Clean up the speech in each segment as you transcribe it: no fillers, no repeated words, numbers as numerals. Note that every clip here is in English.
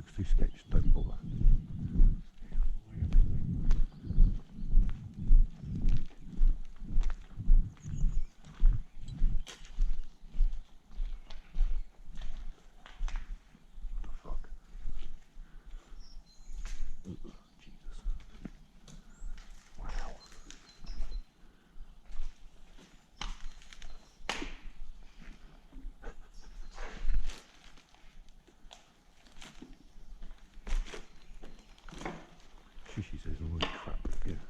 looks too sketched, don't bother. She says all this crap again.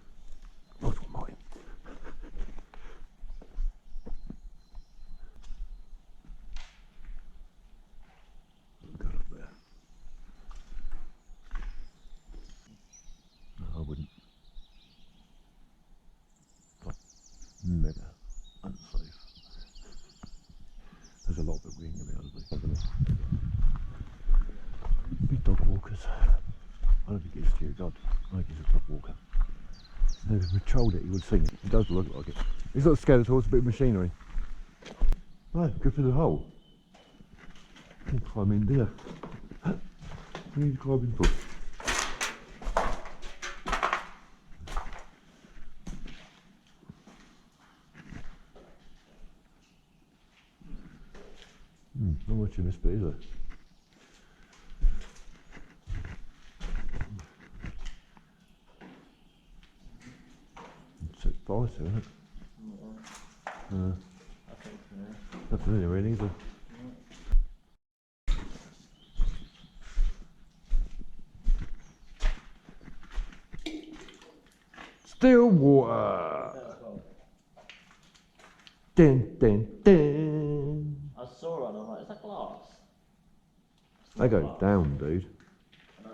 Oh, it's mine. Go up there. No, I wouldn't. But mega unsafe. There's a lot that we ain't going to be able to do. Big dog walkers. I don't think it's dear God. I think he's a dog walker. If he patrolled it, he would have seen it. He does look like it. He's not scared at all, it's a bit of machinery. No, go through the hole. You can climb in, do you? You need to climb in for. Not much in this bit, is there? It's vital, isn't it? I think so. Nothing in it really, is there? Still water! Dun, dun, dun. I saw it and I'm like, is that glass? They go down, dude. I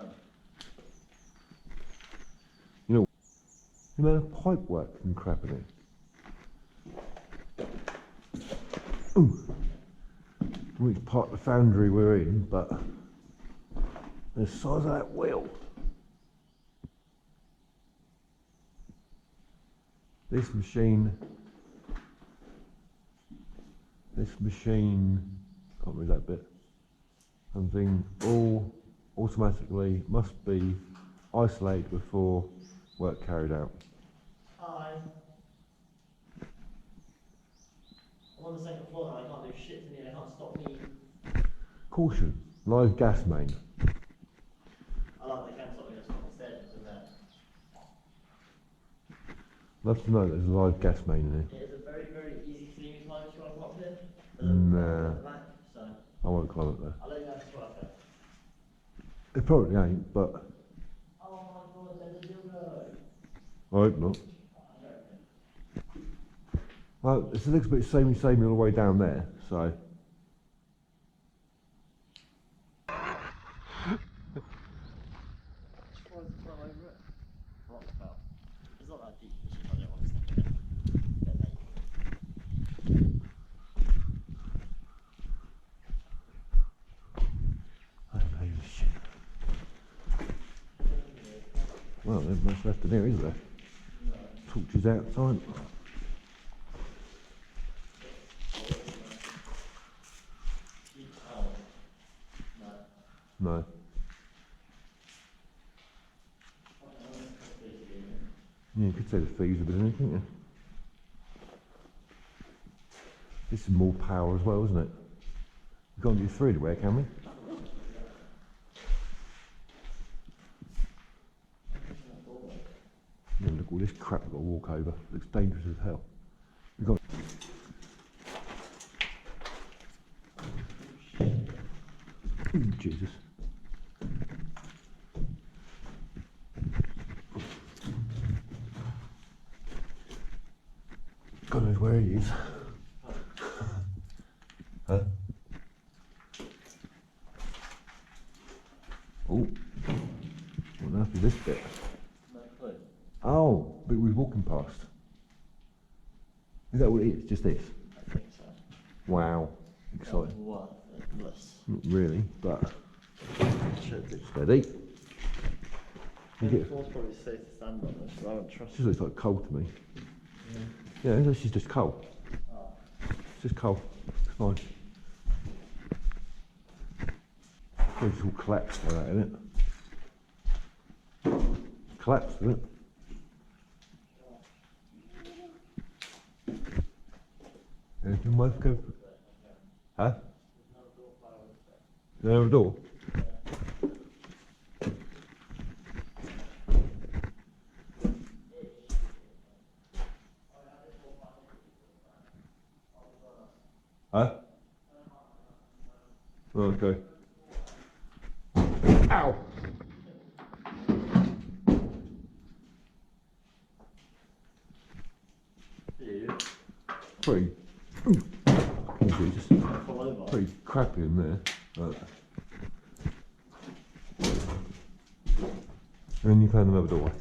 know. You know, pipe work and crap in it. Ooh. Which part of the foundry we're in, but the size of that wheel. This machine, can't read that bit, something all automatically must be isolated before work carried out. Hi. I'm on the second floor and I can't do shit to me, they can't stop me. Caution, live gas main. I love that they can't stop me, just on the stairs, isn't there? Love to know there's a live gas main in here. It is a very, very easy thing climb if you want to come up here. Nah. Back, so I won't climb up there. I'll let you know if it's worth it. It probably ain't, but Oh my god, there's a dildo. I hope not. Well, it's a little bit samey all the way down there, so. It's not that deep, it's just I don't want to step in it. I don't know this shit. Well, there's much left in here, is there? Torches outside. No. Yeah, you could say the fees a bit in it, couldn't you? This is more power as well, isn't it? We can't get through anywhere, can we? Yeah, look, all this crap we've got to walk over. It looks dangerous as hell. We've got. Ooh, Jesus. God knows where he is. Huh? Oh. What on earth is this bit? No clue. Oh, but we were walking past. Is that what it is? Just this? I think so. Wow. Exciting. Worthless. Not really, but Should do. steady. You The get, floor's probably safe to stand on this, but I don't trust it just looks like coal to me. Yeah, this is just coal. Oh. It's just coal. It's fine. It's all collapsed like that, isn't it? Collapsed, isn't it? Anything worth go? Huh? Another door? Huh? Okay. Ow! Pretty. Jesus. Pretty crappy in there. But. And then you found another doorway.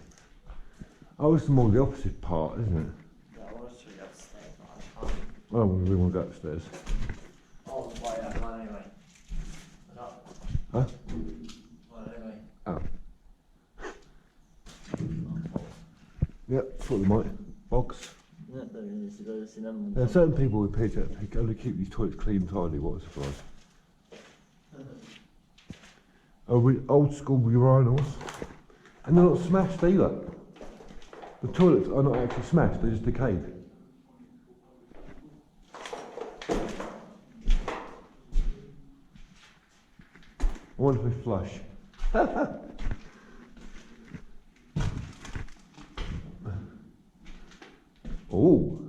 Oh, it's more the opposite part, isn't it? Yeah, I want to go upstairs, but I can't. Oh, we want to go upstairs. Oh, why that one anyway? Huh? Well, anyway. Oh. Yep, thought they might. Bogs. Yeah, there needs to go see them. There are certain people who pitch it, they go to keep these toilets clean and tidy, what a surprise. Old school urinals. And they're not smashed either. The toilets are not actually smashed, they're just decayed. I wonder if we flush. Oh.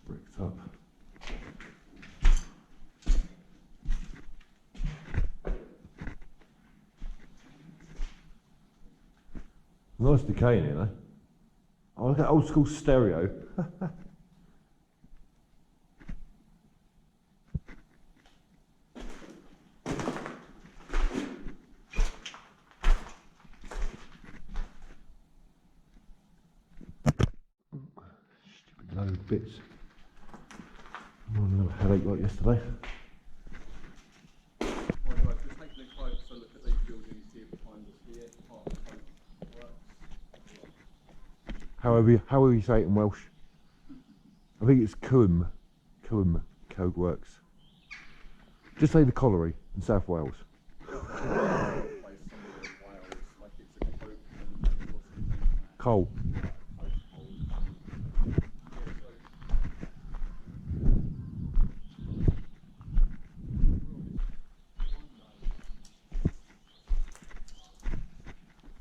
Bricked up. Nice decaying here, though. Oh, look at old school stereo. Stupid load of bits. I'm on another headache like yesterday. However you say it in Welsh. I think it's Cwm Coke Works. Just say the colliery in South Wales. Coal.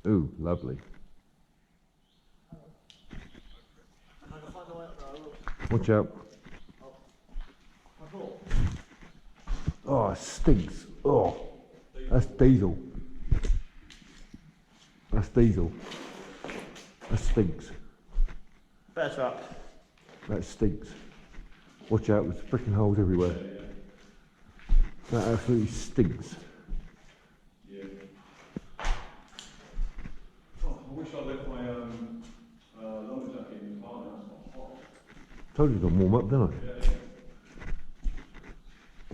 Ooh, lovely. Watch out. Oh, it stinks. Oh, that's diesel. That's diesel. That stinks. Better up. That stinks. Watch out, there's freaking holes everywhere. That absolutely stinks. Yeah. Oh, I wish I left my lumber jacket in the car now, it's not hot. Told you to warm up, didn't I?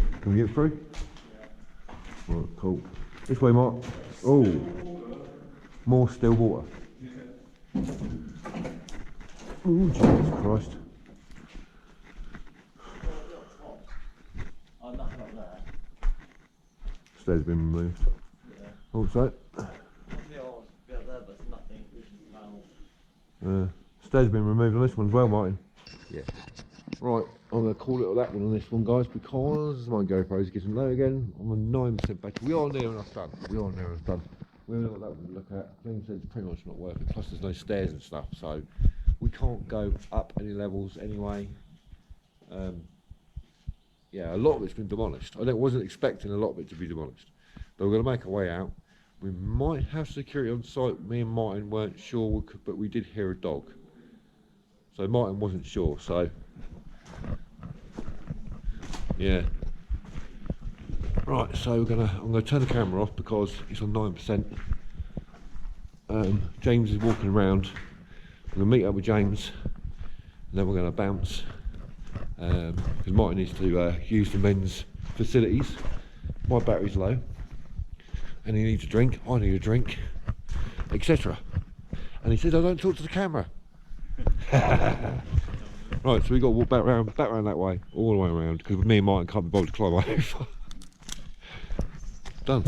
Yeah. Can we get through? Yeah. Right, cool. This way, Mark. Oh, more still water. Yeah. Oh, Jesus Christ. Oh, nothing up there. Stairs been removed. Yeah. Also, There's the old bit up there, but there's nothing. It's just metal. stairs been removed on this one as well, Martin. Yeah. Right, I'm going to call it that one on this one, guys, because my GoPro's getting low again. I'm on 9% battery. We are near enough done. We are near enough done. We haven't got that one to look at. James said it's pretty much not working. Plus, there's no stairs and stuff, so we can't go up any levels anyway. Yeah, a lot of it's been demolished. I wasn't expecting a lot of it to be demolished, but we're going to make our way out. We might have security on site. Me and Martin weren't sure, we could, but we did hear a dog. So Martin wasn't sure. So yeah. Right. So I'm gonna turn the camera off because it's on 9%. James is walking around. I'm gonna meet up with James, and then we're gonna bounce. Because Martin needs to use the men's facilities. My battery's low, and he needs a drink. I need a drink, etc. And he said, "I don't talk to the camera." Right, so we got to walk back round that way, all the way around, because me and Martin can't be bothered to climb over. Done.